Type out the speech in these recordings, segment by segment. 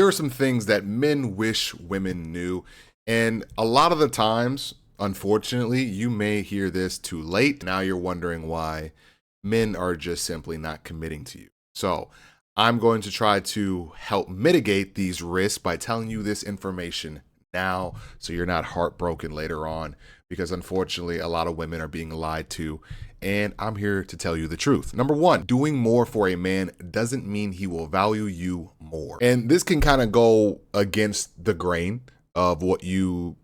Here are some things that men wish women knew. And a lot of the times, unfortunately, you may hear this too late. Now you're wondering why men are just simply not committing to you. So I'm going to try to help mitigate these risks by telling you this information now so you're not heartbroken later on, because unfortunately a lot of women are being lied to, and I'm here to tell you the truth. Number one, doing more for a man doesn't mean he will value you more. And this can kind of go against the grain of what you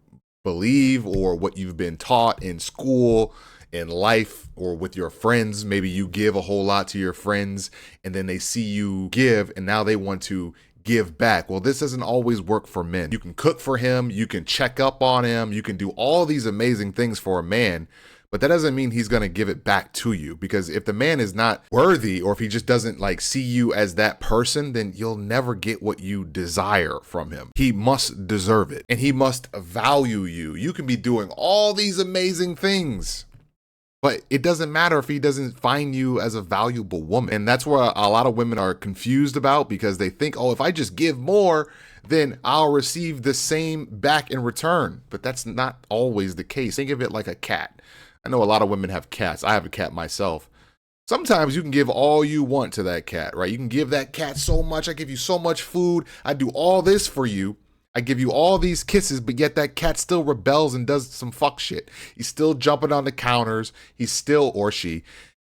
believe or what you've been taught in school, in life, or with your friends. Maybe you give a whole lot to your friends and then they see you give and now they want to give back. Well, this doesn't always work for men. You can cook for him, you can check up on him, you can do all these amazing things for a man, but that doesn't mean he's going to give it back to you. Because if the man is not worthy, or if he just doesn't see you as that person, then you'll never get what you desire from him. He must deserve it and he must value you. You can be doing all these amazing things, but it doesn't matter if he doesn't find you as a valuable woman. And that's where a lot of women are confused about, because they think, oh, if I just give more, then I'll receive the same back in return. But that's not always the case. Think of it like a cat. I know a lot of women have cats. I have a cat myself. Sometimes you can give all you want to that cat, right? You can give that cat so much. I give you so much food. I do all this for you. I give you all these kisses, but yet that cat still rebels and does some fuck shit. He's still jumping on the counters. He's still, or she,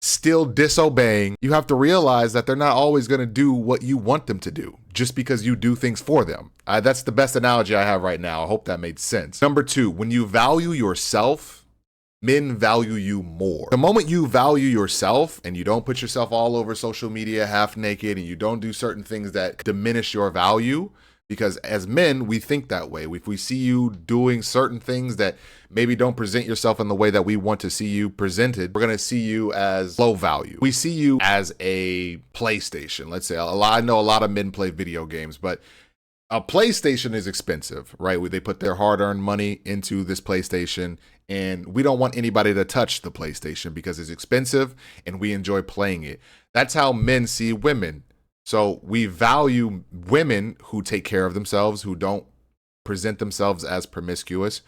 still disobeying. You have to realize that they're not always going to do what you want them to do just because you do things for them. That's the best analogy I have right now. I hope that made sense. Number two, when you value yourself, men value you more. The moment you value yourself and you don't put yourself all over social media half naked and you don't do certain things that diminish your value, because as men, we think that way. If we see you doing certain things that maybe don't present yourself in the way that we want to see you presented, we're going to see you as low value. We see you as a PlayStation. Let's say, I know a lot of men play video games, but a PlayStation is expensive, right? They put their hard-earned money into this PlayStation, and we don't want anybody to touch the PlayStation because it's expensive and we enjoy playing it. That's how men see women. So we value women who take care of themselves, who don't present themselves as promiscuous,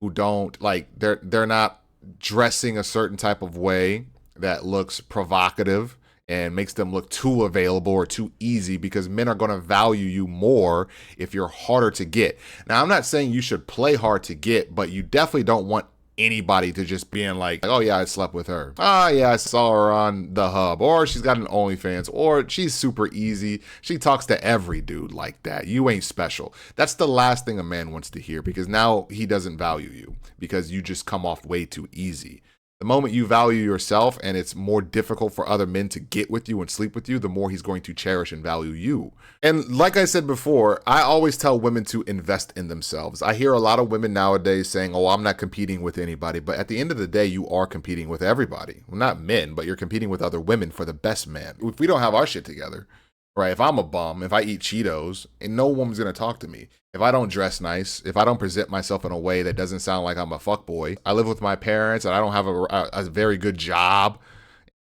who don't they're not dressing a certain type of way that looks provocative and makes them look too available or too easy, because men are going to value you more if you're harder to get. Now, I'm not saying you should play hard to get, but you definitely don't want anybody to just being like, oh yeah, I slept with her. Oh yeah, I saw her on the hub, or she's got an OnlyFans, or she's super easy. She talks to every dude like that. You ain't special. That's the last thing a man wants to hear, because now he doesn't value you because you just come off way too easy. The moment you value yourself and it's more difficult for other men to get with you and sleep with you, the more he's going to cherish and value you. And like I said before, I always tell women to invest in themselves. I hear a lot of women nowadays saying, oh, I'm not competing with anybody. But at the end of the day, you are competing with everybody. Well, not men, but you're competing with other women for the best man. If we don't have our shit together, right? If I'm a bum, if I eat Cheetos, and no woman's going to talk to me. If I don't dress nice, if I don't present myself in a way that doesn't sound like I'm a fuckboy, I live with my parents and I don't have a very good job,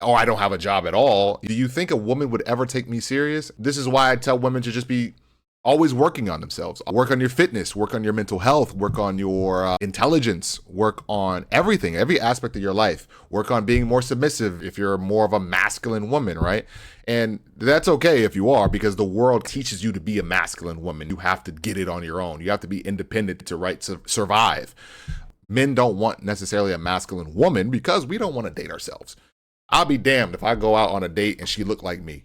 or I don't have a job at all, do you think a woman would ever take me serious? This is why I tell women to just be always working on themselves. Work on your fitness, work on your mental health, work on your intelligence, work on everything, every aspect of your life. Work on being more submissive if you're more of a masculine woman, right? And that's okay if you are, because the world teaches you to be a masculine woman. You have to get it on your own. You have to be independent to survive. Men don't want necessarily a masculine woman because we don't want to date ourselves. I'll be damned if I go out on a date and she looked like me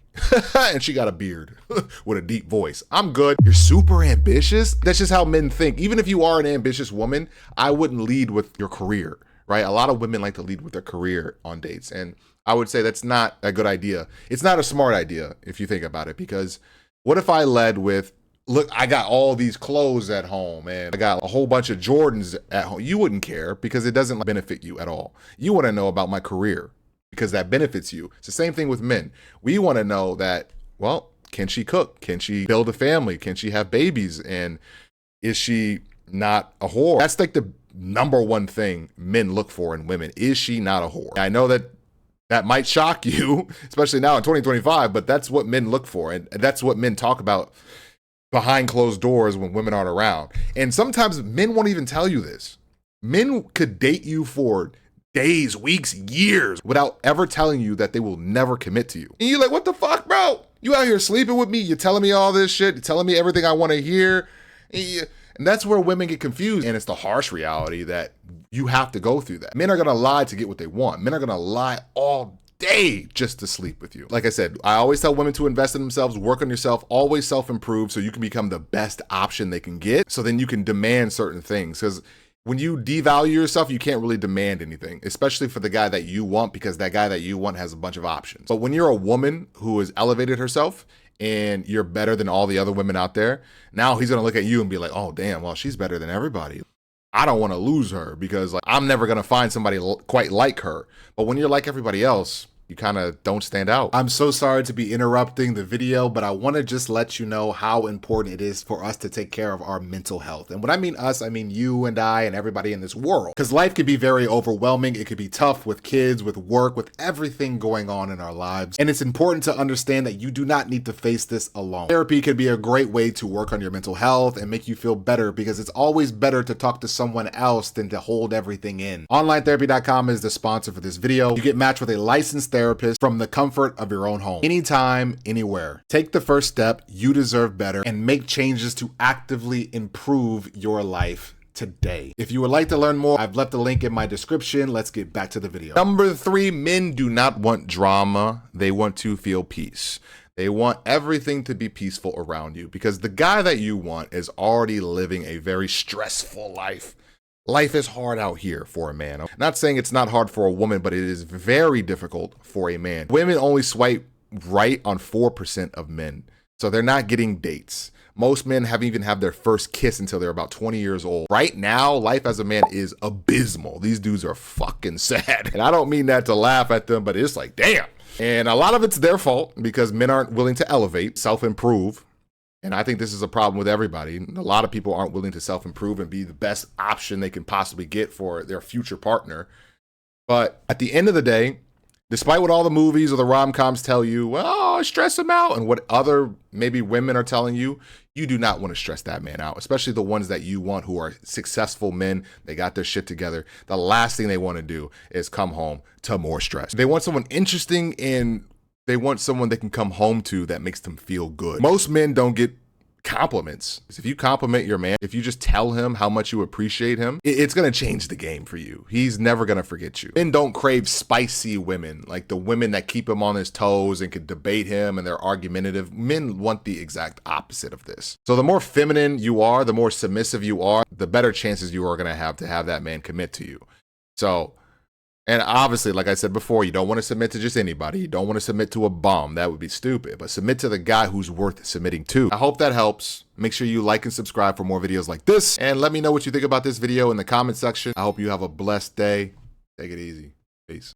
and she got a beard with a deep voice. I'm good. You're super ambitious. That's just how men think. Even if you are an ambitious woman, I wouldn't lead with your career, right? A lot of women like to lead with their career on dates. And I would say that's not a good idea. It's not a smart idea if you think about it, because what if I led with, look, I got all these clothes at home and I got a whole bunch of Jordans at home. You wouldn't care because it doesn't benefit you at all. You want to know about my career, because that benefits you. It's the same thing with men. We want to know that, well, can she cook? Can she build a family? Can she have babies? And is she not a whore? That's like the number one thing men look for in women. Is she not a whore? I know that might shock you, especially now in 2025, but that's what men look for. And that's what men talk about behind closed doors when women aren't around. And sometimes men won't even tell you this. Men could date you for days, weeks, years without ever telling you that they will never commit to you. And you're like, what the fuck, bro? You out here sleeping with me. You're telling me all this shit. You're telling me everything I want to hear. And that's where women get confused. And it's the harsh reality that you have to go through that. Men are going to lie to get what they want. Men are going to lie all day just to sleep with you. Like I said, I always tell women to invest in themselves, work on yourself, always self-improve so you can become the best option they can get. So then you can demand certain things. Because when you devalue yourself, you can't really demand anything, especially for the guy that you want, because that guy that you want has a bunch of options. But when you're a woman who has elevated herself and you're better than all the other women out there, now he's going to look at you and be like, oh, damn, well, she's better than everybody. I don't want to lose her because like I'm never going to find somebody quite like her. But when you're like everybody else, you kind of don't stand out. I'm so sorry to be interrupting the video, but I want to just let you know how important it is for us to take care of our mental health. And when I mean us, I mean you and I and everybody in this world. Because life could be very overwhelming. It could be tough with kids, with work, with everything going on in our lives. And it's important to understand that you do not need to face this alone. Therapy can be a great way to work on your mental health and make you feel better, because it's always better to talk to someone else than to hold everything in. OnlineTherapy.com is the sponsor for this video. You get matched with a licensed therapist from the comfort of your own home, anytime, anywhere. Take the first step. You deserve better, and make changes to actively improve your life today. If you would like to learn more, I've left a link in my description. Let's get back to the video. Number 3, men do not want drama. They want to feel peace. They want everything to be peaceful around you, because the guy that you want is already living a very stressful life. Life is hard out here for a man. I'm not saying it's not hard for a woman, but it is very difficult for a man. Women only swipe right on 4% of men, so they're not getting dates. Most men haven't even had their first kiss until they're about 20 years old. Right now, life as a man is abysmal. These dudes are fucking sad. And I don't mean that to laugh at them, but it's like, damn. And a lot of it's their fault, because men aren't willing to elevate, self-improve. And I think this is a problem with everybody. A lot of people aren't willing to self-improve and be the best option they can possibly get for their future partner. But at the end of the day, despite what all the movies or the rom-coms tell you, well, stress him out, and what other maybe women are telling you, you do not want to stress that man out, especially the ones that you want who are successful men. They got their shit together. The last thing they want to do is come home to more stress. They want someone interesting, and they want someone they can come home to that makes them feel good. Most men don't get compliments. If you compliment your man, if you just tell him how much you appreciate him, it's going to change the game for you. He's never going to forget you. Men don't crave spicy women, like the women that keep him on his toes and can debate him and they're argumentative. Men want the exact opposite of this. So the more feminine you are, the more submissive you are, the better chances you are going to have that man commit to you. So, and obviously, like I said before, you don't want to submit to just anybody. You don't want to submit to a bum. That would be stupid. But submit to the guy who's worth submitting to. I hope that helps. Make sure you like and subscribe for more videos like this. And let me know what you think about this video in the comment section. I hope you have a blessed day. Take it easy. Peace.